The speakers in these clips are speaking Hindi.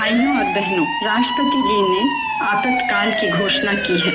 भाइयों और बहनों, राष्ट्रपति जी ने आपातकाल की घोषणा की है।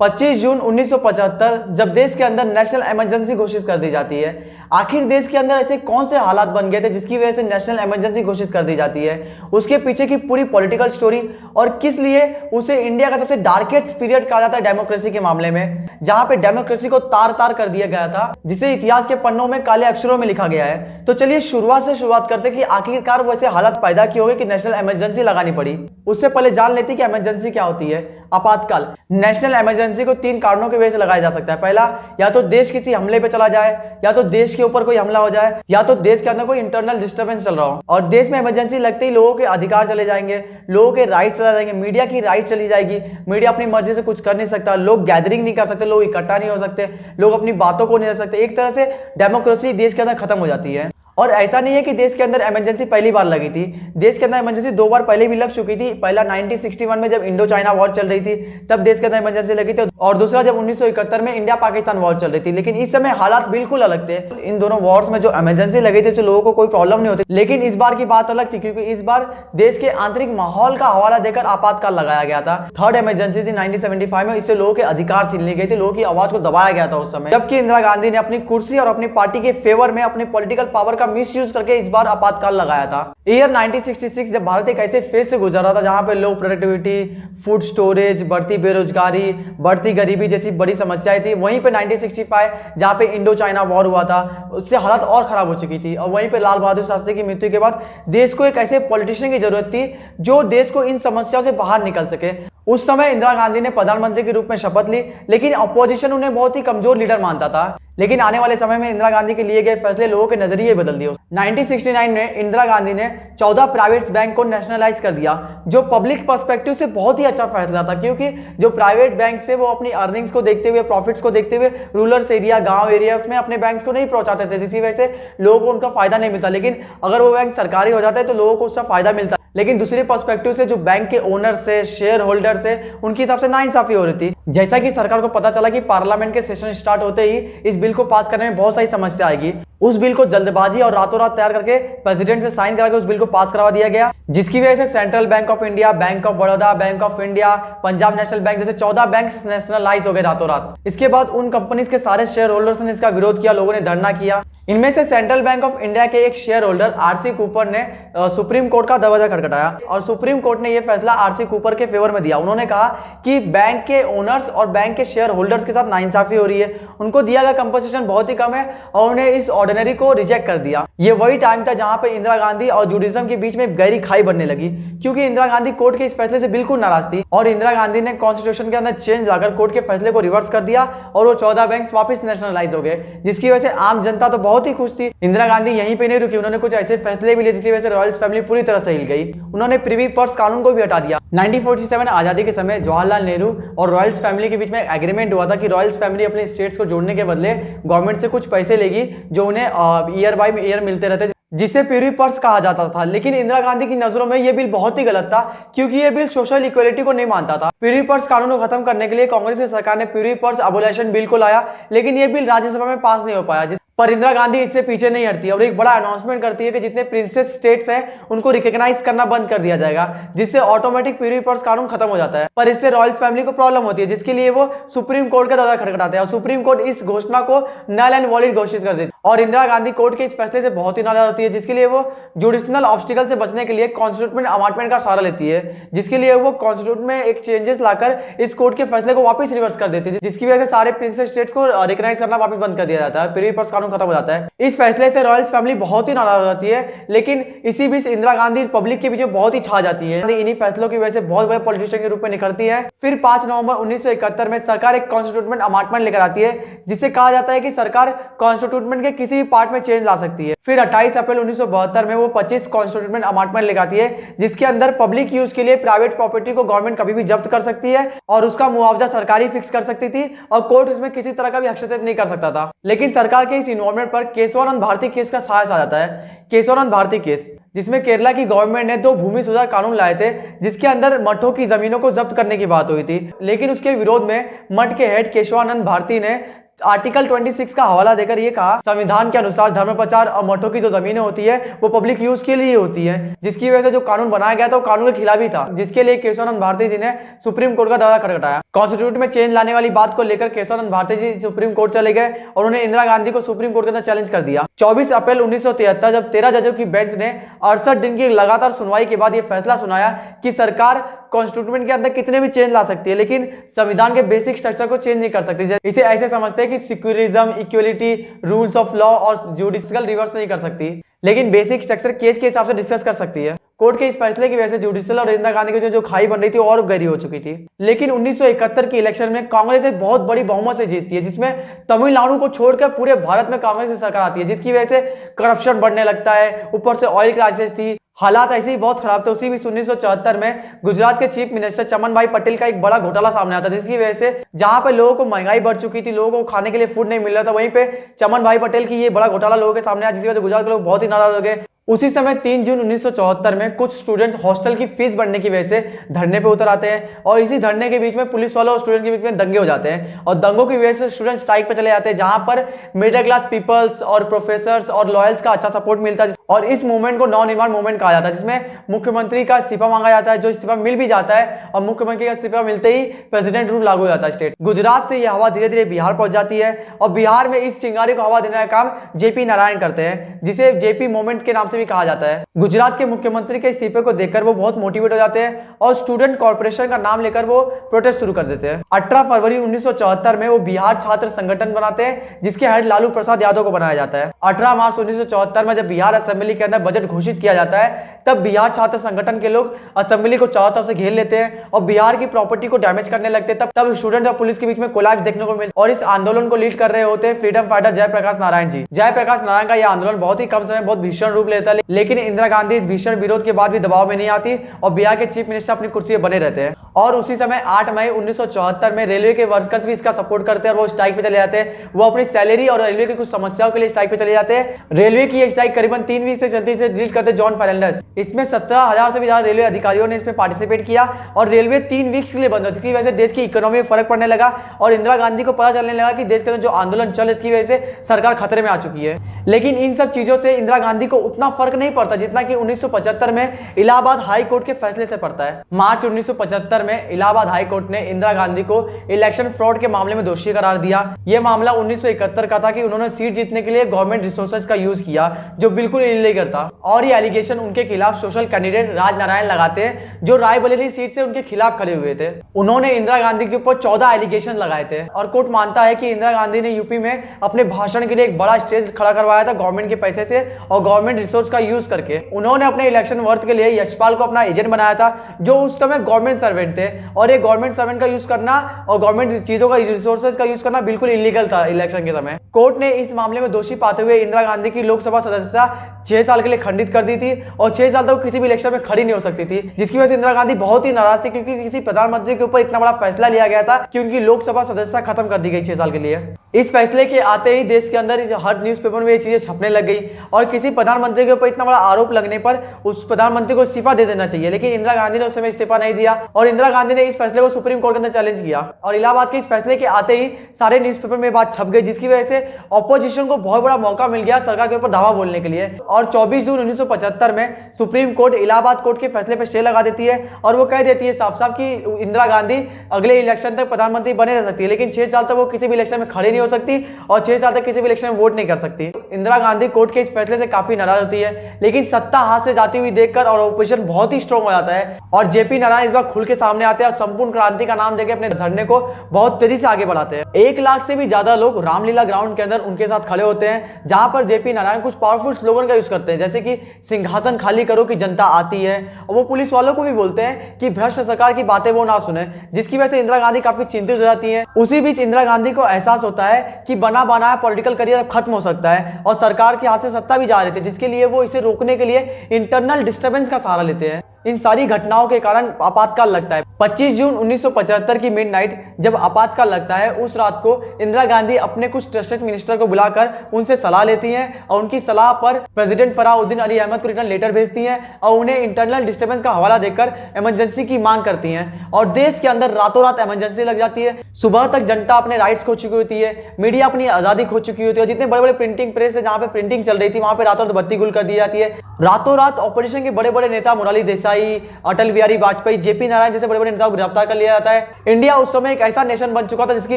25 जून 1975 जब देश के अंदर नेशनल इमरजेंसी घोषित कर दी जाती है। आखिर देश के अंदर ऐसे कौन से हालात बन गए थे जिसकी वजह से नेशनल इमरजेंसी घोषित कर दी जाती है, उसके पीछे की पूरी पॉलिटिकल स्टोरी और किस लिए उसे इंडिया का सबसे डार्केस्ट पीरियड कहा जाता है डेमोक्रेसी के मामले में, जहां पे डेमोक्रेसी को तार तार कर दिया गया था, जिसे इतिहास के पन्नों में काले अक्षरों में लिखा गया है। तो चलिए शुरुआत करते कि आखिरकार वैसे हालात पैदा क्यों हुए कि नेशनल इमरजेंसी लगानी पड़ी। उससे पहले जान लेते कि इमरजेंसी क्या होती है। आपातकाल नेशनल इमरजेंसी को 3 कारणों की वजह से लगाया जा सकता है। पहला, या तो देश किसी हमले पे चला जाए, या तो देश के ऊपर कोई हमला हो जाए, या तो देश के अंदर कोई इंटरनल डिस्टर्बेंस चल रहा हो। और देश में इमरजेंसी लगते ही लोगों के अधिकार चले जाएंगे, लोगों के राइट चले जाएंगे, मीडिया की राइट चली जाएगी। मीडिया अपनी मर्जी से कुछ कर नहीं सकता, लोग गैदरिंग नहीं कर सकते, लोग इकट्ठा नहीं हो सकते, लोग अपनी बातों को नहीं कर सकते। एक तरह से डेमोक्रेसी देश के अंदर खत्म हो जाती है। और ऐसा नहीं है कि देश के अंदर इमरजेंसी पहली बार लगी थी, देश के अंदर इमरजेंसी 2 बार पहले भी लग चुकी थी। पहला 1961 में जब इंडो चाइना वॉर चल रही थी तब देश के अंदर इमरजेंसी लगी थी, और दूसरा जब 1971 में इंडिया पाकिस्तान वॉर चल रही थी। लेकिन इस समय हालात बिल्कुल अलग थे। इन दोनों वॉर्स में जो इमरजेंसी लगी थी तो लोगों को कोई प्रॉब्लम नहीं होती, लेकिन इस बार की बात अलग थी क्योंकि इस बार देश के आंतरिक माहौल का हवाला देकर आपातकाल लगाया गया था। थर्ड इमरजेंसी थी 1975 में, इससे लोगों के अधिकार छीन ली गई थी, लोगों की आवाज को दबाया गया था उस समय, जबकि इंदिरा गांधी ने अपनी कुर्सी और अपनी पार्टी के फेवर में अपनी पॉलिटिकल पावर का मिसयूज करके इस बार आपातकाल लगाया था। ईयर 1966 जब भारत एक ऐसे फेज से गुजर रहा था जहां पे लो प्रोडक्टिविटी, फूड स्टोरेज, बढ़ती बेरोजगारी, बढ़ती गरीबी जैसी बड़ी समस्याएं थी, वहीं पे 1965 जहां पे इंडो चाइना वॉर हुआ था, उससे हालत और खराब हो चुकी थी। और वहीं पे लाल बहादुर शास्त्री की मृत्यु के बाद देश को एक ऐसे पॉलिटिशियन की जरूरत थी जो देश को इन समस्याओं से बाहर निकल सके। उस समय इंदिरा गांधी ने प्रधानमंत्री के रूप में शपथ ली, लेकिन अपोजिशन उन्हें बहुत ही कमजोर लीडर मानता था। लेकिन आने वाले समय में इंदिरा गांधी के लिए गए फैसले लोगों के नजरिए बदल दिए। 1969 में इंदिरा गांधी ने 14 प्राइवेट बैंक को नेशनलाइज कर दिया, जो पब्लिक पर्सपेक्टिव से बहुत ही अच्छा फैसला था, क्योंकि जो प्राइवेट बैंक से वो अपनी अर्निंग्स को देखते हुए, प्रॉफिट्स को देखते हुए रूरल एरिया, गांव एरियाज में अपने बैंक्स को नहीं पहुंचाते थे, जिसकी वजह से लोगों को उनका फायदा नहीं मिलता। लेकिन अगर वो बैंक सरकारी हो जाता है तो लोगों को उसका फायदा मिलता। लेकिन दूसरे पर्सपेक्टिव से जो बैंक के ओनर से, शेयर होल्डर से, उनकी हिसाब से नाइंसाफी हो रही थी। जैसा कि सरकार को पता चला कि पार्लियामेंट के सेशन स्टार्ट होते ही इस बिल को पास करने में बहुत सारी समस्या आएगी, उस बिल को जल्दबाजी और रातों रात तैयार करके प्रेसिडेंट से साइन करा के उस बिल को पास करवा दिया गया, जिसकी वजह से central bank of India, bank of Baroda, bank of India, Punjab national bank जैसे 14 बैंक नेशनलाइज हो गए रातों रात। इसके बाद उन कंपनीज के सारे शेयर होल्डर्स ने इसका विरोध किया, लोगों ने धरना किया। इनमें से सेंट्रल बैंक ऑफ इंडिया के एक शेयर होल्डर आरसी कूपर ने सुप्रीम कोर्ट का दरवाजा खटखटाया, और सुप्रीम कोर्ट ने यह फैसला आरसी कूपर के फेवर में दिया। उन्होंने कहा कि बैंक के ओनर्स और बैंक के शेयर होल्डर्स के साथ नाइंसाफी हो रही है, उनको दिया गया कंपनसेशन बहुत ही कम है, और उन्हें इस ऑर्डिनरी को रिजेक्ट कर दिया। ये वही टाइम था जहां पे इंदिरा गांधी और जुडिज्म के बीच में गहरी खाई बनने लगी, क्योंकि इंदिरा गांधी कोर्ट के इस फैसले से बिल्कुल नाराज थी, और इंदिरा गांधी ने कॉन्स्टिट्यूशन के अंदर चेंज लाकर कोर्ट के फैसले को रिवर्स कर दिया, और वो 14 बैंक वापस नेशनलाइज हो गए, जिसकी वजह से आम जनता तो बहुत ही खुश थी। इंदिरा गांधी यहीं पे नहीं रुकी, उन्होंने कुछ ऐसे फैसले भी लिए जिसकी वजह से रॉयल्स फैमिली पूरी तरह से हिल गई। उन्होंने प्रिवी पर्स कानून को भी हटा दिया। 1947 आजादी के समय जवाहरलाल नेहरू और रॉयल्स फैमिली के बीच में एग्रीमेंट हुआ था कि रॉयल्स फैमिली अपने स्टेट्स को जोड़ने के बदले गवर्नमेंट से कुछ पैसे लेगी, जो उन्हें ईयर बाय ईयर मिलते रहते, जिसे प्यूरी पर्स कहा जाता था। लेकिन इंदिरा गांधी की नजरों में यह बिल बहुत ही गलत था, क्योंकि यह बिल सोशल इक्वलिटी को नहीं मानता था। प्यूरी पर्स कानून को खत्म करने के लिए कांग्रेस की सरकार ने प्यूरी पर्स अबोलिशन बिल को लाया, लेकिन यह बिल राज्यसभा में पास नहीं हो पाया। पर इंदिरा गांधी इससे पीछे नहीं हटती और एक बड़ा अनाउंसमेंट करती है कि जितने प्रिंसेस स्टेट्स हैं उनको रिकॉग्नाइज करना बंद कर दिया जाएगा, जिससे ऑटोमेटिक प्यूरी पर्स कानून खत्म हो जाता है। पर इससे रॉयल्स फैमिली को प्रॉब्लम होती है, जिसके लिए वो सुप्रीम कोर्ट का दरवाजा खटखटाते हैं, और सुप्रीम कोर्ट इस घोषणा को नल एंड वॉलिड घोषित कर देती है। और इंदिरा गांधी कोर्ट के इस फैसले से बहुत ही नाराज होती है, जिसके लिए वो जुडिशनल ऑब्स्टिकल से बचने के लिए कॉन्स्टिट्यूशनल अमेंडमेंट का सहारा लेती है, जिसके लिए वो कॉन्स्टिट्यूशन में एक चेंजेस लाकर इस कोर्ट के फैसले को वापस रिवर्स कर देती है, जिसकी वजह से सारे प्रिंसेस स्टेट्स को रिकॉग्नाइज करना वापस बंद कर दिया जाता है, प्यूरी पर्स कानून खत्म हो जाता है। इस फैसले से रॉयल्स फैमिली बहुत ही नाराज हो जाती है, लेकिन इसी बीच इंदिरा गांधी पब्लिक के बीच में बहुत ही छा जाती है। इन्हीं फैसलों की वजह से बहुत बड़े पॉलिटिशियन के रूप में निखरती है। फिर 5 नवंबर 1971 में सरकार एक कॉन्स्टिट्यूशनल अमेंडमेंट लेकर आती है, जिससे कहा जाता है कि सरकार कॉन्स्टिट्यूशन के किसी भी पार्ट में चेंज ला सकती है। फिर 28 अप्रैल 1972 में वो 25 कॉन्स्टिट्यूशनल अमेंडमेंट लेकर आती है, जिसके अंदर पब्लिक यूज के लिए प्राइवेट प्रॉपर्टी को गवर्नमेंट कभी भी जब्त कर सकती है, और उसका मुआवजा सरकारी फिक्स कर सकती थी, और कोर्ट उसमें किसी तरह का भी हस्तक्षेप नहीं कर सकता था। लेकिन सरकार के इस इन्वॉल्वमेंट पर केशवानंद भारती केस का साहस आ जाता है। केशवानंद भारती केस, जिसमें केरला की गवर्नमेंट ने 2 भूमि सुधार कानून लाए थे, जिसके अंदर मठों की जमीनों को जब्त करने की बात हुई थी। लेकिन उसके विरोध में मठ के हेड केशवानंद भारती ने आर्टिकल 26 का हवाला देकर ये कहा, संविधान के अनुसार धर्म प्रचार और मठों की जो जमीनें होती है वो पब्लिक यूज के लिए होती है, जिसकी वजह से जो कानून बनाया गया था वो कानून के खिलाफ ही था, जिसके लिए केशवानंद भारती जी ने सुप्रीम कोर्ट का दरवाजा खटखटाया। कॉन्स्टिट्यूशन में चेंज लाने वाली बात को लेकर केशवानंद भारती जी सुप्रीम कोर्ट चले गए और उन्होंने इंदिरा गांधी को सुप्रीम कोर्ट के अंदर चैलेंज कर दिया। 24 अप्रैल 1973 जब 13 जजों की बेंच ने 68 दिन की लगातार सुनवाई के बाद यह फैसला सुनाया कि सरकार कॉन्स्टिट्यूशन के अंदर कितने भी चेंज ला सकती है, लेकिन संविधान के बेसिक स्ट्रक्चर को चेंज नहीं कर सकती। इसे ऐसे समझते हैं कि secularism, equality, rules of law और जुडिशियल रिवर्स नहीं कर सकती, लेकिन बेसिक स्ट्रक्चर केस के हिसाब से डिस्कस कर सकती है। कोर्ट के इस फैसले की वजह से जुडिशियल और इंदिरा गांधी की जो खाई बन रही थी और गहरी हो चुकी थी। लेकिन 1971 की इलेक्शन में कांग्रेस एक बहुत बड़ी बहुमत से जीतती है, जिसमें तमिलनाडु को छोड़कर पूरे भारत में कांग्रेस की सरकार आती है, जिसकी वजह से करप्शन बढ़ने लगता है। ऊपर से ऑयल क्राइसिस थी, हालात ऐसे ही बहुत खराब थे। उसी बीच 1974 में गुजरात के चीफ मिनिस्टर चमन भाई पटेल का एक बड़ा घोटाला सामने आता है, जिसकी वजह से जहां पे लोगों को महंगाई बढ़ चुकी थी, लोगों को खाने के लिए फूड नहीं मिल रहा था, वहीं पे चमन भाई पटेल की ये बड़ा घोटाला लोगों के सामने आया, जिसकी वजह से गुजरात के लोग बहुत ही नाराज हो गए। उसी समय 3 जून 1974 में कुछ स्टूडेंट हॉस्टल की फीस बढ़ने की वजह से धरने पे उतर आते हैं और इसी धरने के बीच में पुलिस वालों और स्टूडेंट के बीच में दंगे हो जाते हैं और दंगों की वजह से स्टूडेंट स्ट्राइक पे चले जाते हैं, जहां पर मिडिल क्लास पीपल्स और प्रोफेसर्स और लॉयर्स का अच्छा सपोर्ट मिलता है। और इस मूवमेंट को नवनिर्माण मूवमेंट कहा जाता है, जिसमें मुख्यमंत्री का इस्तीफा मांगा जाता है, जो इस्तीफा मिल भी जाता है और मुख्यमंत्री का इस्तीफा मिलते ही प्रेसिडेंट रूल लागू हो जाता है स्टेट। गुजरात से यह हवा धीरे धीरे बिहार पहुंच जाती है और बिहार में इस चिंगारी को हवा देने का काम जेपी नारायण करते हैं, जिसे जेपी मूवमेंट के नाम से भी कहा जाता है। गुजरात के मुख्यमंत्री के इस्तीफे को देखकर वो बहुत मोटिवेट हो जाते हैं और स्टूडेंट कॉर्पोरेशन का नाम लेकर वो प्रोटेस्ट शुरू कर देते हैं। 18 फरवरी 1974 में वो बिहार छात्र संगठन बनाते हैं, जिसके हेड लालू प्रसाद यादव को बनाया जाता है। 18 मार्च 1974 में जब बिहार असेंबली के अंदर बजट घोषित किया जाता है, तब बिहार छात्र संगठन के लोग असेंबली को चारों तरफ से घेर लेते हैं और बिहार की प्रॉपर्टी को डैमेज करने लगते हैं। तब स्टूडेंट और पुलिस के बीच में कोलैप्स देखने को मिलता है और इस आंदोलन को लीड कर रहे होते हैं फ्रीडम फाइटर जयप्रकाश नारायण जी। जयप्रकाश नारायण का यह आंदोलन बहुत ही कम समय बहुत भीषण रूप लेता है, लेकिन इंदिरा गांधी इस भीषण विरोध के बाद भी दबाव में नहीं आती और बिहार के चीफ मिनिस्टर अपनी कुर्सी पर बने रहते हैं। और उसी समय 8 मई 1974 में रेलवे के वर्कर्स भी इसका सपोर्ट करते हैं और वो स्ट्राइक पे चले जाते हैं। वो अपनी सैलरी और रेलवे की कुछ समस्याओं के लिए स्ट्राइक पे चले जाते हैं। रेलवे की ये स्ट्राइक करीबन 3 वीक से चलती है, लीड करते जॉन फर्नांडिस। इसमें 17,000 से भी ज्यादा रेलवे अधिकारियों ने इसमें पार्टिसिपेट किया और रेलवे 3 वीक्स के लिए बंद हो, जिसकी वजह से देश की इकोनॉमी में फर्क पड़ने लगा और इंदिरा गांधी को पता चलने लगा कि देश के अंदर जो आंदोलन चल, इसकी वजह से सरकार खतरे में आ चुकी है। लेकिन इन सब चीजों से इंदिरा गांधी को उतना फर्क नहीं पड़ता जितना कि 1975 में इलाहाबाद हाई कोर्ट के फैसले से पड़ता है। मार्च 1975 में इलाहाबाद हाई कोर्ट ने इंदिरा गांधी को इलेक्शन फ्रॉड के मामले में दोषी करार दिया। यह मामला 1971 का था कि उन्होंने सीट जीतने के लिए गवर्नमेंट रिसोर्सेज का यूज किया, जो बिल्कुल इलीगल था। और ये एलिगेशन उनके खिलाफ सोशल कैंडिडेट राज नारायण लगाते हैं, जो रायबरेली सीट से उनके खिलाफ खड़े हुए थे। उन्होंने इंदिरा गांधी के ऊपर 14 एलिगेशन लगाए थे और कोर्ट मानता है कि इंदिरा गांधी ने यूपी में अपने भाषण के लिए एक बड़ा स्टेज खड़ा करवाया था गवर्नमेंट के पैसे से और गवर्नमेंट रिसोर्स का यूज करके। उन्होंने अपने इलेक्शन वर्थ के लिए यशपाल को अपना एजेंट बनाया था, जो उस समय गवर्नमेंट सर्वेंट थे और एक गवर्नमेंट सर्वेंट का यूज करना और गवर्नमेंट चीजों का रिसोर्सेज का यूज करना बिल्कुल इलीगल था इलेक्शन के समय। कोर्ट ने इस मामले में दोषी पाते हुए इंदिरा गांधी की लोकसभा सदस्यता 6 साल के लिए खंडित कर दी थी और 6 साल तक किसी भी इलेक्शन में खड़ी नहीं हो सकती थी, जिसकी वजह से इंदिरा गांधी बहुत ही नाराज थी, क्योंकि किसी प्रधानमंत्री के ऊपर इतना बड़ा फैसला लिया गया था कि उनकी लोकसभा सदस्यता खत्म कर दी गई 6 साल के लिए। इस फैसले के आते ही देश के अंदर हर न्यूज़पेपर में ये चीजें छपने लग गई और किसी प्रधानमंत्री के ऊपर इतना बड़ा आरोप लगने पर उस प्रधानमंत्री को इस्तीफा दे देना चाहिए, लेकिन इंदिरा गांधी ने उस समय इस्तीफा नहीं दिया और इंदिरा गांधी ने इस फैसले को सुप्रीम कोर्ट के अंदर चैलेंज किया और इलाहाबाद के इस फैसले के आते ही सारे न्यूज़पेपर में बात छप गई, जिसकी वजह से ऑपोजिशन को बहुत बड़ा मौका मिल गया सरकार के ऊपर धावा बोलने के लिए। और 24 जून 1975 में सुप्रीम कोर्ट इलाहाबाद कोर्ट के फैसले पर स्टे लगा देती है और वो कह देती है साफ साफ कि इंदिरा गांधी अगले इलेक्शन तक प्रधानमंत्री बने रह सकती है, लेकिन 6 साल तक वो किसी भी इलेक्शन में खड़ी नहीं हो सकती और 6 साल तक किसी भी इलेक्शन में वोट नहीं कर सकती। इंदिरा गांधी कोर्ट के इस फैसले से काफी नाराज होती है, लेकिन सत्ता हाथ से जाती हुई देखकर और ऑपोजिशन बहुत ही स्ट्रांग हो जाता है और जेपी नारायण इस बार खुल के सामने आते हैं और संपूर्ण क्रांति का नाम देकर अपने धरने को बहुत तेजी से आगे बढ़ाते हैं। 1 लाख से भी ज्यादा लोग रामलीला ग्राउंड के अंदर उनके साथ खड़े होते हैं, जहां पर जेपी नारायण कुछ पावरफुल स्लोगन का यूज करते हैं, जैसे कि सिंहासन खाली करो कि जनता आती है, और वो पुलिस वालों को भी बोलते हैं कि भ्रष्ट सरकार की बातें वो ना सुने, जिसकी वजह से इंदिरा गांधी काफी चिंतित हो जाती हैं। उसी बीच इंदिरा गांधी को एहसास होता है कि बना बनाया पॉलिटिकल करियर अब खत्म हो सकता है और सरकार के हाथ से सत्ता भी जा रही थी, जिसके लिए वो इसे रोकने के लिए इंटरनल डिस्टर्बेंस का सहारा लेते हैं। इन सारी घटनाओं के कारण आपातकाल लगता है। 25 जून 1975 की मिडनाइट जब आपातकाल लगता है, उस रात को इंदिरा गांधी अपने कुछ ट्रस्टेड मिनिस्टर को बुलाकर उनसे सलाह लेती हैं और उनकी सलाह पर प्रेसिडेंट प्रेसिडेंट फराउद्दीन अली अहमद को रिटर्न लेटर भेजती हैं और उन्हें इंटरनल डिस्टर्बेंस का हवाला देकर इमरजेंसी की मांग करती हैं और देश के अंदर रातों रात इमरजेंसी लग जाती है। सुबह तक जनता अपने राइट्स खो चुकी होती है, मीडिया अपनी आजादी खो चुकी होती है, जितने बड़े बड़े प्रिंटिंग प्रेस है जहां पे प्रिंटिंग चल रही थी वहां पे रातों रात बत्ती गुल कर दी जाती है। रातों रात ऑपोजिशन के बड़े बड़े नेता मोरारजी देसाई, अटल बिहारी वाजपेयी, जेपी नारायण जैसे बड़े बड़े नेताओं को गिरफ्तार कर लिया जाता है। इंडिया उस समय एक ऐसा नेशन बन चुका था जिसकी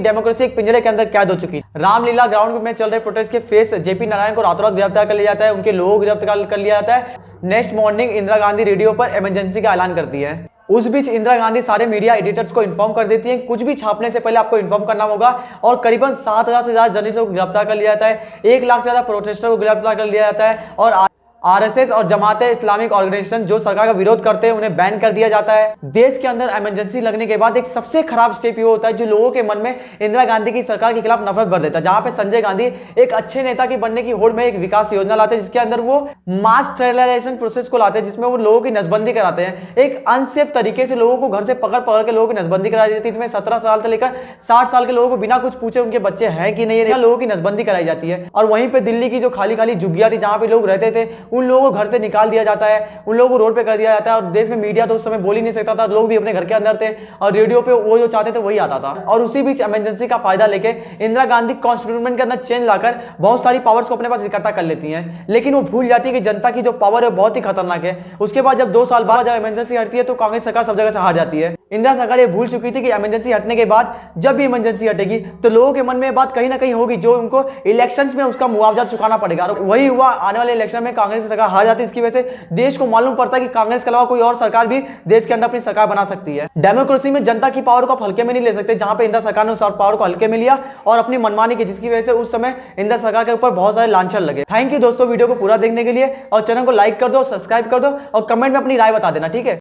डेमोक्रेसी एक पिंजरे के अंदर कैद हो चुकी। रामलीला ग्राउंड में चल रहे प्रोटेस्ट के फेस जेपी नारायण को रातों रात गिरफ्तार कर लिया जाता है, उनके लोगों को गिरफ्तार कर लिया जाता है। Next morning Indira Gandhi radio पर इमरजेंसी का ऐलान करती है। उस बीच इंदिरा गांधी सारे मीडिया एडिटर्स को इन्फॉर्म कर देती हैं कुछ भी छापने से पहले आपको इन्फॉर्म करना होगा और करीबन 7,000 से ज्यादा जर्नलिस्टों को गिरफ्तार कर लिया जाता है, 1 लाख से ज्यादा प्रोटेस्टर को गिरफ्तार कर लिया जाता है और आरएसएस और जमात इस्लामिक ऑर्गेनाइजेशन जो सरकार का विरोध करते हैं उन्हें बैन कर दिया जाता है। देश के अंदर इमरजेंसी लगने के बाद एक सबसे खराब स्टेप ये होता है जो लोगों के मन में इंदिरा गांधी की सरकार के खिलाफ नफरत भर देता है, जहां पे संजय गांधी एक अच्छे नेता की बनने की होड़ में एक विकास योजना लाते हैं जिसके अंदर वो मास स्टेरिलाइजेशन प्रोसेस को लाते हैं, जिसमें वो लोगों की नसबंदी कराते हैं। एक अनसेफ तरीके से लोगों को घर से पकड़ पकड़ के लोगों की नसबंदी कराई जाती है, इसमें 17 साल से लेकर 60 साल के लोगों को बिना कुछ पूछे उनके बच्चे हैं कि नहीं लोगों की नसबंदी कराई जाती है। और वहीं पे दिल्ली की जो खाली खाली झुग्गियां थी जहां पे लोग रहते थे उन लोगों को घर से निकाल दिया जाता है, उन लोगों को रोड पे कर दिया जाता है। और देश में मीडिया तो उस समय बोल ही नहीं सकता था, लोग भी अपने घर के अंदर थे और रेडियो पे वो जो चाहते थे वही आता था। और उसी बीच इमरजेंसी का फायदा लेके इंदिरा गांधी कॉन्स्टिट्यूशन के अंदर चेंज लाकर बहुत सारी पावर्स को अपने पास इकट्ठा कर लेती हैं, लेकिन वो भूल जाती है कि जनता की जो पावर है बहुत ही खतरनाक है। उसके बाद जब 2 साल बाद जब इमरजेंसी हटती है तो कांग्रेस सरकार सब जगह से हार जाती है। इंदिरा सरकार ये भूल चुकी थी कि इमरजेंसी हटने के बाद जब भी इमरजेंसी हटेगी तो लोगों के मन में बात कहीं ना कहीं होगी जो उनको इलेक्शंस में उसका मुआवजा चुकाना पड़ेगा। और वही हुआ, आने वाले इलेक्शन में कांग्रेस सरकार हार जाती है। इसकी वजह से देश को मालूम पड़ता है कि कांग्रेस के अलावा कोई और सरकार भी देश के अंदर अपनी सरकार बना सकती है। डेमोक्रेसी में जनता की पावर को आप हल्के में नहीं ले सकते, जहां पे इंदिरा सरकार ने उस पावर को हल्के में लिया और अपनी मनमानी की, जिसकी वजह से उस समय इंदिरा सरकार के ऊपर बहुत सारे लांछन लगे। थैंक यू दोस्तों वीडियो को पूरा देखने के लिए और चैनल को लाइक कर दो, सब्सक्राइब कर दो और कमेंट में अपनी राय बता देना, ठीक है।